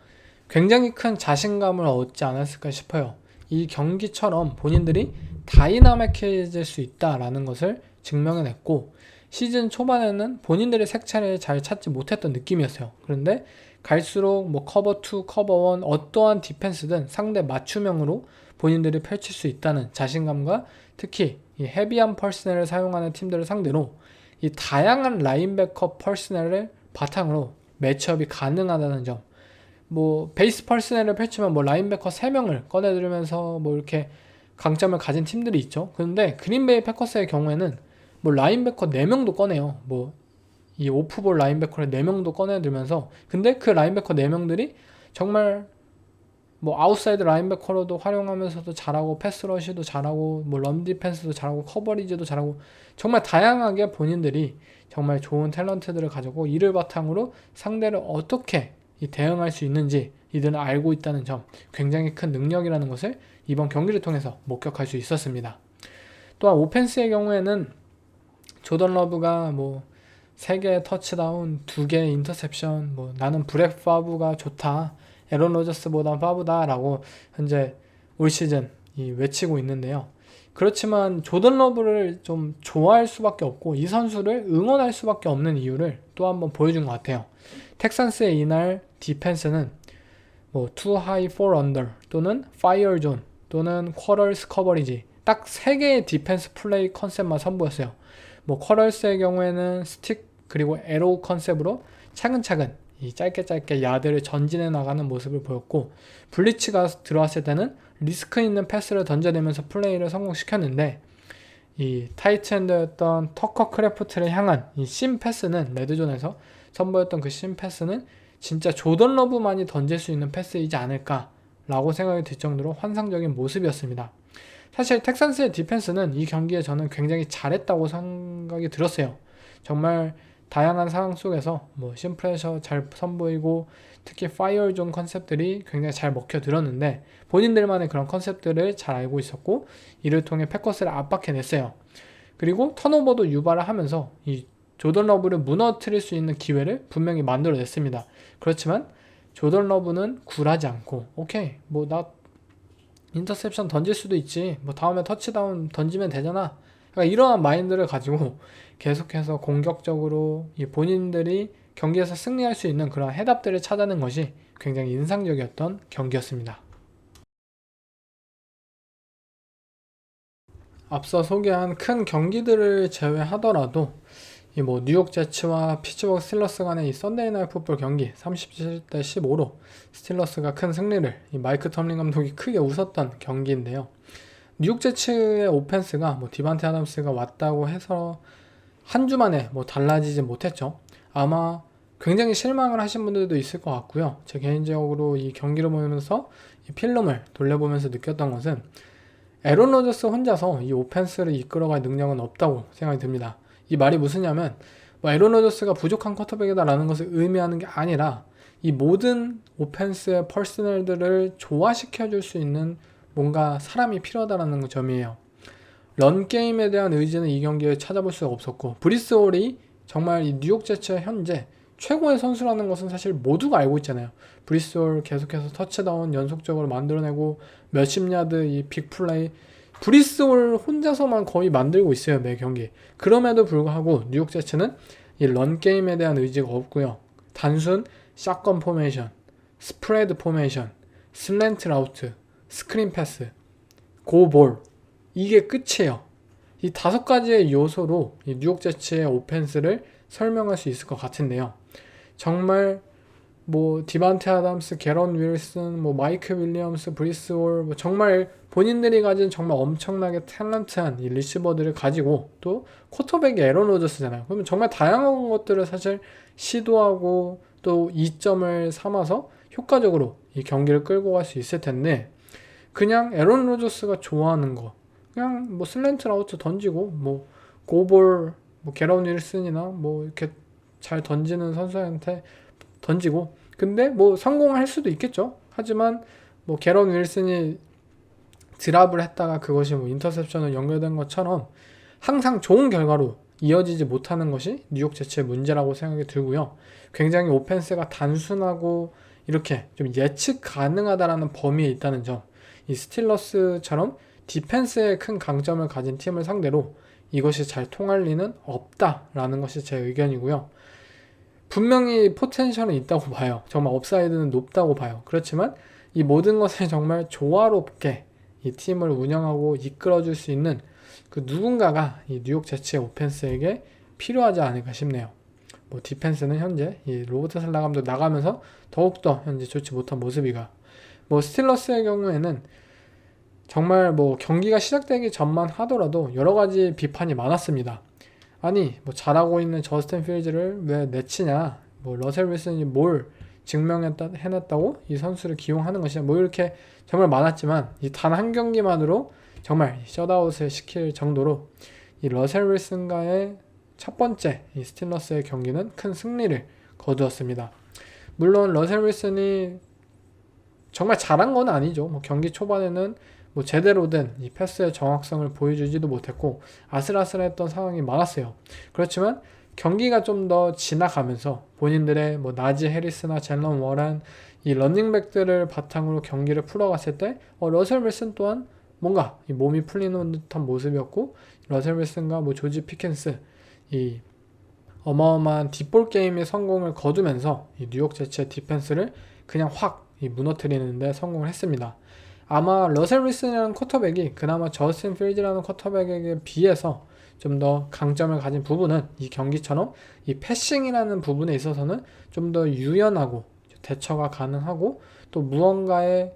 굉장히 큰 자신감을 얻지 않았을까 싶어요. 이 경기처럼 본인들이 다이나믹해질 수 있다라는 것을 증명해냈고, 시즌 초반에는 본인들의 색채를 잘 찾지 못했던 느낌이었어요. 그런데 갈수록 뭐 커버 2, 커버 1 어떠한 디펜스든 상대 맞춤형으로 본인들이 펼칠 수 있다는 자신감과 특히 이 헤비한 퍼스널을 사용하는 팀들을 상대로 이 다양한 라인베커 퍼스널을 바탕으로 매치업이 가능하다는 점, 뭐 베이스 퍼스널을 펼치면 뭐 라인베커 3명을 꺼내들면서 뭐 이렇게 강점을 가진 팀들이 있죠. 그런데 그린베이 패커스의 경우에는 뭐 라인베커 4명도 꺼내요. 뭐 이 오프볼 라인베커를 4명도 꺼내들면서, 근데 그 라인베커 4명들이 정말 뭐 아웃사이드 라인베커로도 활용하면서도 잘하고 패스러시도 잘하고 뭐 런 디펜스도 잘하고 커버리지도 잘하고 정말 다양하게 본인들이 정말 좋은 탤런트들을 가지고 이를 바탕으로 상대를 어떻게 대응할 수 있는지 이들은 알고 있다는 점, 굉장히 큰 능력이라는 것을 이번 경기를 통해서 목격할 수 있었습니다. 또한 오펜스의 경우에는 조던 러브가 뭐 3개의 터치다운, 2개의 인터셉션, 뭐 나는 브렉 파브가 좋다, 에런 로저스보다 파브다 라고 현재 올 시즌 외치고 있는데요. 그렇지만 조던 러브를 좀 좋아할 수밖에 없고 이 선수를 응원할 수밖에 없는 이유를 또 한번 보여준 것 같아요. 텍산스의 이날 디펜스는 뭐 too high for under 또는 fire zone 또는 quarters coverage 딱 3개의 디펜스 플레이 컨셉만 선보였어요. 뭐 쿼럴스의 경우에는 스틱 그리고 에로우 컨셉으로 차근차근 이 짧게 야드를 전진해 나가는 모습을 보였고, 블리츠가 들어왔을 때는 리스크 있는 패스를 던져내면서 플레이를 성공시켰는데 이 타이트엔드였던 터커 크래프트를 향한 이 심 패스는 레드존에서 선보였던 그 심 패스는 진짜 조던 러브만이 던질 수 있는 패스이지 않을까 라고 생각이 들 정도로 환상적인 모습이었습니다. 사실 텍산스의 디펜스는 이 경기에 저는 굉장히 잘했다고 생각이 들었어요. 정말 다양한 상황 속에서 뭐 심프레셔 잘 선보이고 특히 파이어존 컨셉들이 굉장히 잘 먹혀들었는데 본인들만의 그런 컨셉들을 잘 알고 있었고 이를 통해 패커스를 압박해냈어요. 그리고 턴오버도 유발을 하면서 이 조던 러브를 무너뜨릴 수 있는 기회를 분명히 만들어냈습니다. 그렇지만 조던 러브는 굴하지 않고 오케이 뭐 나 인터셉션 던질 수도 있지, 뭐 다음에 터치다운 던지면 되잖아, 그러니까 이러한 마인드를 가지고 계속해서 공격적으로 이 본인들이 경기에서 승리할 수 있는 그런 해답들을 찾아낸 것이 굉장히 인상적이었던 경기였습니다. 앞서 소개한 큰 경기들을 제외하더라도 이 뭐 뉴욕 제츠와 피츠버그 스틸러스 간의 이 썬데이 나잇 풋볼 경기 37대 15로 스틸러스가 큰 승리를 이 마이크 텀린 감독이 크게 웃었던 경기인데요. 뉴욕 제츠의 오펜스가 뭐 디반테 아담스가 왔다고 해서 한 주 만에 뭐 달라지진 못했죠. 아마 굉장히 실망을 하신 분들도 있을 것 같고요. 제 개인적으로 이 경기를 보면서 이 필름을 돌려보면서 느꼈던 것은 에런 로저스 혼자서 이 오펜스를 이끌어갈 능력은 없다고 생각이 듭니다. 이 말이 무슨냐면 뭐 에런 로저스가 부족한 쿼터백이다라는 것을 의미하는 게 아니라 이 모든 오펜스의 퍼스널들을 조화시켜줄 수 있는 뭔가 사람이 필요하다라는 점이에요. 런 게임에 대한 의지는 이 경기에 찾아볼 수가 없었고, 브리스 홀이 정말 이 뉴욕 제츠의 현재 최고의 선수라는 것은 사실 모두가 알고 있잖아요. 브리스 홀 계속해서 터치다운 연속적으로 만들어내고 몇십 야드 이 빅플레이, 브리스 홀 혼자서만 거의 만들고 있어요, 매 경기. 그럼에도 불구하고 뉴욕 제츠는 이 런 게임에 대한 의지가 없고요. 단순 샷건 포메이션, 스프레드 포메이션, 슬랜트 라우트, 스크린 패스, 고볼, 이게 끝이에요. 이 5가지의 요소로 이 뉴욕 제츠의 오펜스를 설명할 수 있을 것 같은데요. 정말 뭐 디반테 아담스, 게런 윌슨, 뭐 마이크 윌리엄스, 브리스 홀, 뭐 정말 본인들이 가진 정말 엄청나게 탤런트한 이 리시버들을 가지고, 또 쿼터백이 에런 로저스잖아요. 그러면 정말 다양한 것들을 사실 시도하고 또 이점을 삼아서 효과적으로 이 경기를 끌고 갈 수 있을 텐데, 그냥 에런 로저스가 좋아하는 거, 그냥 뭐 슬랜트 라우트 던지고 뭐 고볼, 뭐 게런 윌슨이나 뭐 이렇게 잘 던지는 선수한테 던지고, 근데 뭐 성공할 수도 있겠죠. 하지만 뭐 게런 윌슨이 드랍을 했다가 그것이 뭐 인터셉션으로 연결된 것처럼 항상 좋은 결과로 이어지지 못하는 것이 뉴욕 제츠의 문제라고 생각이 들고요. 굉장히 오펜스가 단순하고 이렇게 좀 예측 가능하다라는 범위에 있다는 점, 이 스틸러스처럼 디펜스에 큰 강점을 가진 팀을 상대로 이것이 잘 통할 리는 없다라는 것이 제 의견이고요. 분명히 포텐셜은 있다고 봐요. 정말 업사이드는 높다고 봐요. 그렇지만 이 모든 것을 정말 조화롭게 이 팀을 운영하고 이끌어줄 수 있는 그 누군가가 이 뉴욕 제츠의 오펜스에게 필요하지 않을까 싶네요. 뭐 디펜스는 현재 이 로버트 살라 감독 나가면서 더욱더 현재 좋지 못한 모습이가, 뭐 스틸러스의 경우에는 정말 뭐 경기가 시작되기 전만 하더라도 여러 가지 비판이 많았습니다. 아니 뭐 잘하고 있는 저스틴 필즈를 왜 내치냐, 뭐 러셀 윌슨이 뭘 해냈다고 이 선수를 기용하는 것이냐, 뭐 이렇게 정말 많았지만 이 단 한 경기만으로 정말 셧아웃을 시킬 정도로 이 러셀 윌슨과의 첫 번째 이 스틸러스의 경기는 큰 승리를 거두었습니다. 물론 러셀 윌슨이 정말 잘한 건 아니죠. 뭐 경기 초반에는 뭐 제대로 된 이 패스의 정확성을 보여주지도 못했고 아슬아슬했던 상황이 많았어요. 그렇지만 경기가 좀 더 지나가면서 본인들의 뭐 나지 해리스나 젤런 워란 이 런닝백들을 바탕으로 경기를 풀어갔을 때 러셀 윌슨 또한 뭔가 이 몸이 풀리는 듯한 모습이었고, 러셀 윌슨과 뭐 조지 피켄스 이 어마어마한 딥볼 게임의 성공을 거두면서 이 뉴욕 제츠의 디펜스를 그냥 확 이 무너뜨리는데 성공을 했습니다. 아마 러셀 윌슨이라는 쿼터백이 그나마 저스틴 필즈라는 쿼터백에게 비해서 좀 더 강점을 가진 부분은 이 경기처럼 이 패싱이라는 부분에 있어서는 좀 더 유연하고 대처가 가능하고, 또 무언가의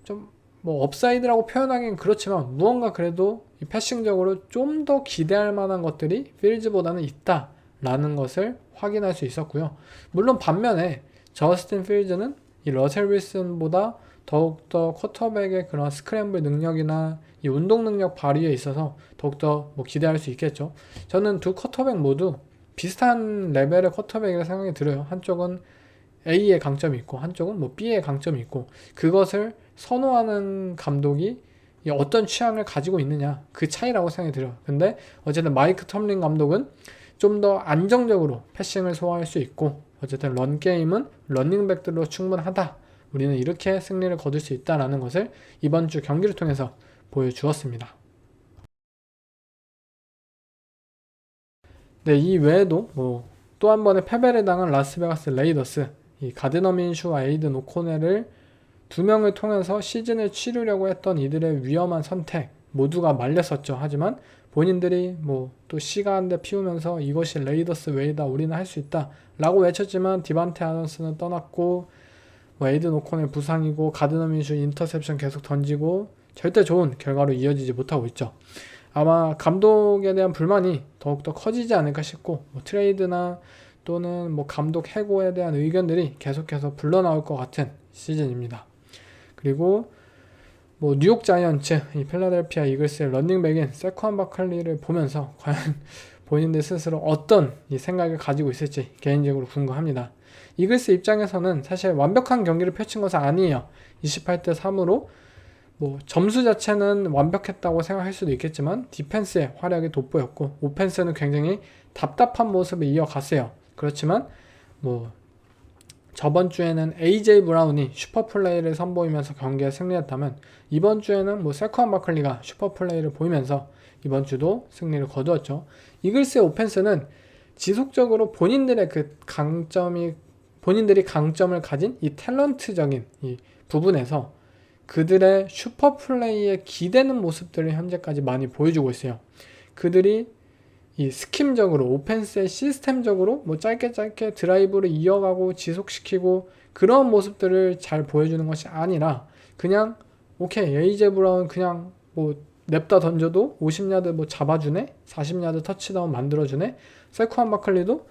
좀 뭐 업사이드라고 표현하기는 그렇지만 무언가 그래도 이 패싱적으로 좀 더 기대할 만한 것들이 필즈보다는 있다라는 것을 확인할 수 있었고요. 물론 반면에 저스틴 필즈는 이 러셀 윌슨보다 더욱더 쿼터백의 그런 스크램블 능력이나 이 운동 능력 발휘에 있어서 더욱더 뭐 기대할 수 있겠죠. 저는 두 쿼터백 모두 비슷한 레벨의 쿼터백이라 생각이 들어요. 한쪽은 A의 강점이 있고 한쪽은 뭐 B의 강점이 있고, 그것을 선호하는 감독이 어떤 취향을 가지고 있느냐, 그 차이라고 생각이 들어요. 근데 어쨌든 마이크 텀린 감독은 좀 더 안정적으로 패싱을 소화할 수 있고, 어쨌든 런 게임은 런닝백들로 충분하다, 우리는 이렇게 승리를 거둘 수 있다라는 것을 이번 주 경기를 통해서 보여주었습니다. 네, 이 외에도 뭐 또 한 번의 패배를 당한 라스베가스 레이더스, 이 가드너 민슈와 에이든 오코넬을 두 명을 통해서 시즌을 치르려고 했던 이들의 위험한 선택 모두가 말렸었죠. 하지만 본인들이 뭐 또 시가 한 대 피우면서 이것이 레이더스 웨이다, 우리는 할 수 있다 라고 외쳤지만 디반테 아던스는 떠났고 뭐 에이든 오코넬 부상이고 가드너 민슈 인터셉션 계속 던지고 절대 좋은 결과로 이어지지 못하고 있죠. 아마 감독에 대한 불만이 더욱더 커지지 않을까 싶고 뭐 트레이드나 또는 뭐 감독 해고에 대한 의견들이 계속해서 불러나올 것 같은 시즌입니다. 그리고 뭐 뉴욕 자이언츠, 이 필라델피아 이글스의 런닝백인 세쿼안 바클리를 보면서 과연 본인들 스스로 어떤 이 생각을 가지고 있을지 개인적으로 궁금합니다. 이글스 입장에서는 사실 완벽한 경기를 펼친 것은 아니에요. 28대 3으로 뭐 점수 자체는 완벽했다고 생각할 수도 있겠지만 디펜스의 활약이 돋보였고 오펜스는 굉장히 답답한 모습을 이어갔어요. 그렇지만 뭐 저번 주에는 AJ 브라운이 슈퍼플레이를 선보이면서 경기에 승리했다면 이번 주에는 뭐 세쿼안 바클리가 슈퍼플레이를 보이면서 이번 주도 승리를 거두었죠. 이글스의 오펜스는 지속적으로 본인들이 강점을 가진 이 탤런트적인 이 부분에서 그들의 슈퍼플레이에 기대는 모습들을 현재까지 많이 보여주고 있어요. 그들이 이 스킴적으로 오펜스의 시스템적으로 뭐 짧게 드라이브를 이어가고 지속시키고 그런 모습들을 잘 보여주는 것이 아니라 그냥 오케이 에이제 브라운 그냥 뭐 냅다 던져도 50야드 뭐 잡아주네, 40야드 터치다운 만들어주네, 세쿠안 바클리도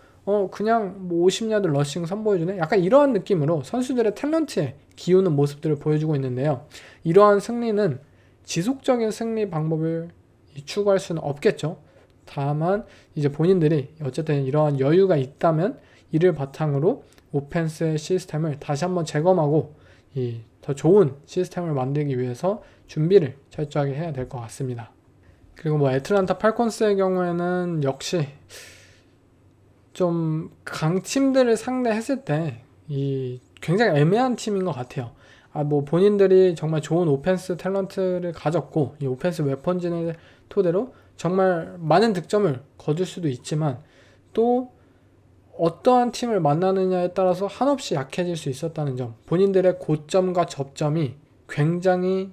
그냥 뭐 50야드 러싱 선보여주네, 약간 이러한 느낌으로 선수들의 탤런트에 기우는 모습들을 보여주고 있는데요. 이러한 승리는 지속적인 승리 방법을 추구할 수는 없겠죠. 다만 이제 본인들이 어쨌든 이러한 여유가 있다면 이를 바탕으로 오펜스의 시스템을 다시 한번 재검하고 이 더 좋은 시스템을 만들기 위해서 준비를 철저하게 해야 될 것 같습니다. 그리고 뭐 애틀란타 팔콘스의 경우에는 역시 좀 강팀들을 상대했을 때 이 굉장히 애매한 팀인 것 같아요. 뭐 본인들이 정말 좋은 오펜스 탤런트를 가졌고 이 오펜스 웨펀진을 토대로 정말 많은 득점을 거둘 수도 있지만 또 어떠한 팀을 만나느냐에 따라서 한없이 약해질 수 있었다는 점, 본인들의 고점과 접점이 굉장히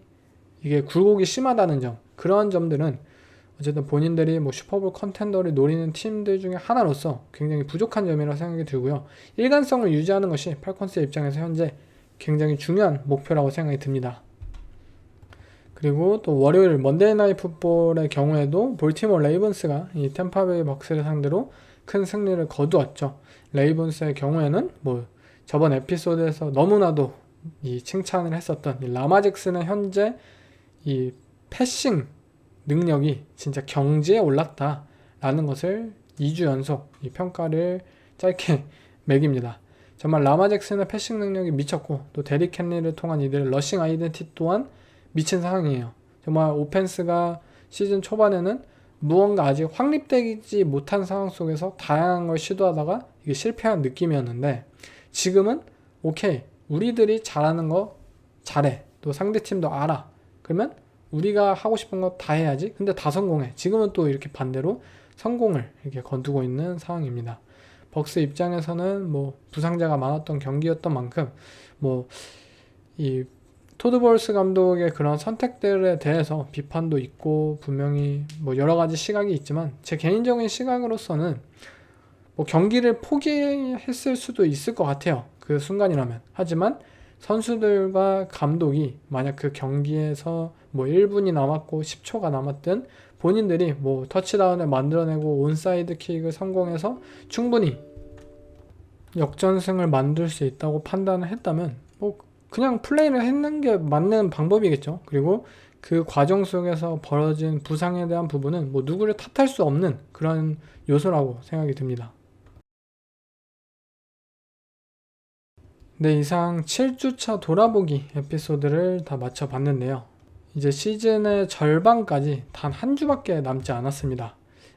이게 굴곡이 심하다는 점, 그러한 점들은 어쨌든 본인들이 뭐 슈퍼볼 컨텐더를 노리는 팀들 중에 하나로서 굉장히 부족한 점이라고 생각이 들고요. 일관성을 유지하는 것이 팔콘스의 입장에서 현재 굉장히 중요한 목표라고 생각이 듭니다. 그리고 또 월요일 먼데이 나잇 풋볼의 경우에도 볼티모어 레이븐스가 이 템파베이 벅스를 상대로 큰 승리를 거두었죠. 레이븐스의 경우에는 뭐 저번 에피소드에서 너무나도 이 칭찬을 했었던 이 라마 잭슨은 현재 이 패싱 능력이 진짜 경지에 올랐다라는 것을 2주 연속 이 평가를 짧게 매깁니다. 정말 라마 잭슨의 패싱 능력이 미쳤고 또 데릭 헨리를 통한 이들의 러싱 아이덴티티 또한 미친 상황이에요. 정말 오펜스가 시즌 초반에는 무언가 아직 확립되지 못한 상황 속에서 다양한 걸 시도하다가 이게 실패한 느낌이었는데 지금은 오케이 우리들이 잘하는 거 잘해, 또 상대팀도 알아, 그러면 우리가 하고 싶은 거 다 해야지, 근데 다 성공해. 지금은 또 이렇게 반대로 성공을 이렇게 거두고 있는 상황입니다. 벅스 입장에서는 뭐 부상자가 많았던 경기였던 만큼 뭐 이 토드 볼스 감독의 그런 선택들에 대해서 비판도 있고 분명히 뭐 여러 가지 시각이 있지만 제 개인적인 시각으로서는 뭐 경기를 포기했을 수도 있을 것 같아요. 그 순간이라면. 하지만 선수들과 감독이 만약 그 경기에서 뭐 1분이 남았고 10초가 남았든 본인들이 뭐 터치다운을 만들어내고 온사이드 킥을 성공해서 충분히 역전승을 만들 수 있다고 판단을 했다면 뭐 그냥 플레이를 했는 게 맞는 방법이겠죠. 그리고 그 과정 속에서 벌어진 부상에 대한 부분은 뭐 누구를 탓할 수 없는 그런 요소라고 생각이 듭니다. 네, 이상 7주차 돌아보기 에피소드를 다 마쳐봤는데요. 이제 시즌의 절반까지 단 한 주밖에 남지 않았습니다.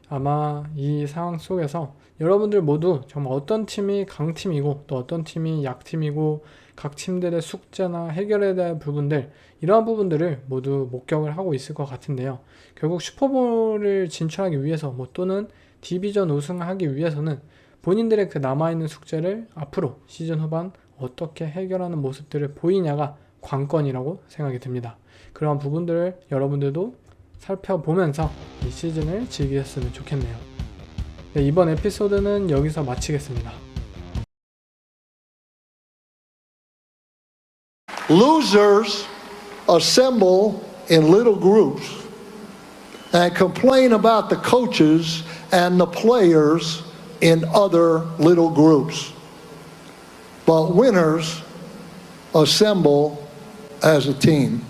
아마 이 상황 속에서 여러분들 모두 정말 어떤 팀이 강팀이고 또 어떤 팀이 약팀이고 각 팀들의 숙제나 해결에 대한 부분들, 이러한 부분들을 모두 목격을 하고 있을 것 같은데요. 결국 슈퍼볼을 진출하기 위해서 뭐 또는 디비전 우승하기 위해서는 본인들의 그 남아있는 숙제를 앞으로 시즌 후반 어떻게 해결하는 모습들을 보이냐가 관건이라고 생각이 듭니다. 그러한 부분들을 여러분들도 살펴보면서 이 시즌을 즐기셨으면 좋겠네요. 네, 이번 에피소드는 여기서 마치겠습니다. Losers assemble in little groups and complain about the coaches and the players in other little groups. But winners assemble as a team.